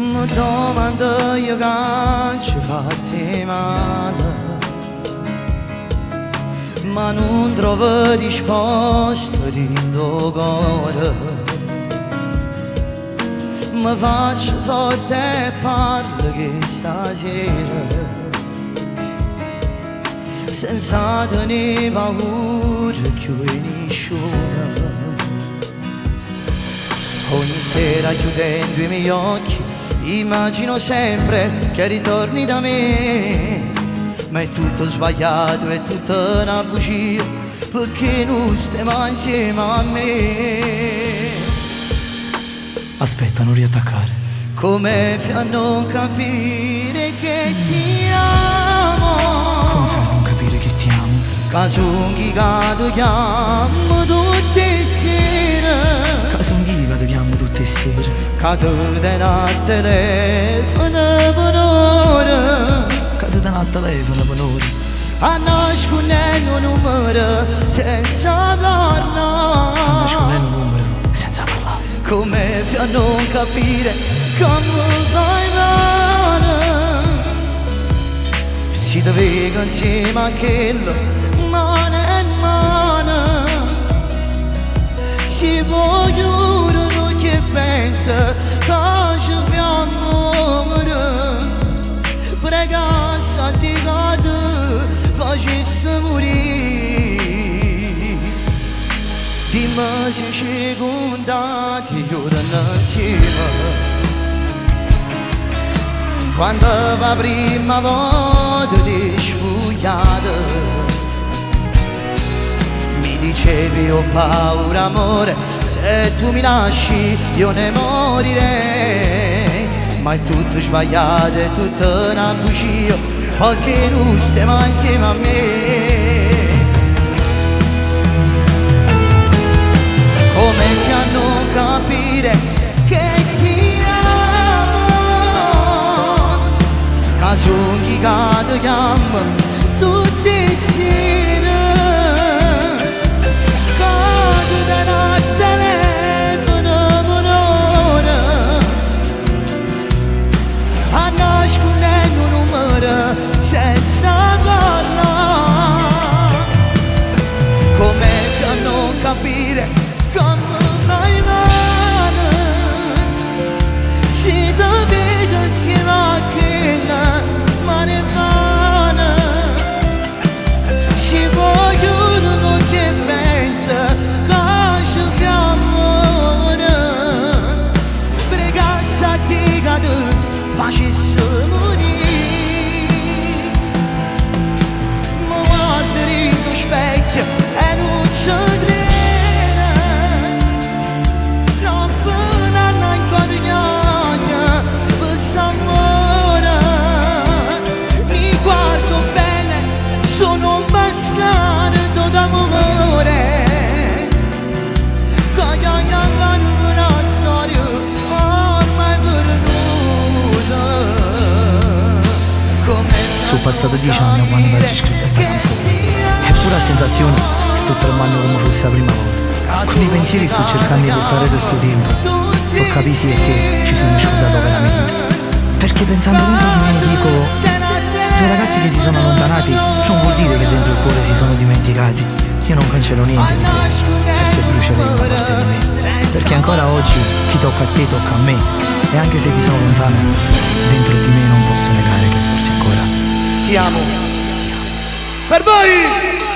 Mi domando io che ci fate male, ma non trovo risposta dentro cuore. Mi faccio forte e parlo che stasera, senza tenere paura più nessuno. Ogni sera chiudendo i miei occhi immagino sempre che ritorni da me, ma è tutto sbagliato, è tutta una bugia, perché non stai mai insieme a me. Aspetta, non riattaccare. Come fai a non capire che ti amo? Come fai a non capire che ti amo? Caso un chigato chiamo tutte sere, Caso un ghiga ti chiamo tutte sere, cado da una telefono per ora, cado da una telefono per ora, a nascondere un numero senza parlare, a nascondere un numero senza parlare. come fai a non capire come fai male? Si doveva insieme a quello, mano in mano, si vogliono che pensa che ci fiammo, prega santicato facesse morire. Dimmi se ci contati giorni insieme, quando la prima volta ti sfogliata, mi dicevi ho paura amore, se tu mi lasci io ne morirei, ma è tutto sbagliato, è tutta una bugia, perché non stai mai insieme a me. Come che a non capire che ti amo? Caso un chigato chiama tutte sere, cado da una telefono per ora, a nascondere un numero senza parlare. Come che a non capire come fai male? Si doveva insieme a quella mano in mano, si vogliono che pensa che ci fiammo, pregasse a chi che facesse morire. Ma guarda ringo specchio e non ci credo, sono un bastardo d'amore, che ha una storia ormai perduta. Sono passati 10 anni quando oggi scritta sta canzone, eppure la sensazione sto tremando come fosse la prima volta. Con i pensieri sto cercando di portare da sto tempo, per capire se perché ci sono scordato veramente. Perché pensando dentro di me dico, dei ragazzi che si sono allontanati non vuol dire che dentro il cuore si sono dimenticati. Io non cancello niente di te, perché brucerei una parte di me, perché ancora oggi chi tocca a te tocca a me, e anche se ti sono lontano, dentro di me non posso negare che forse ancora ti amo. Per voi!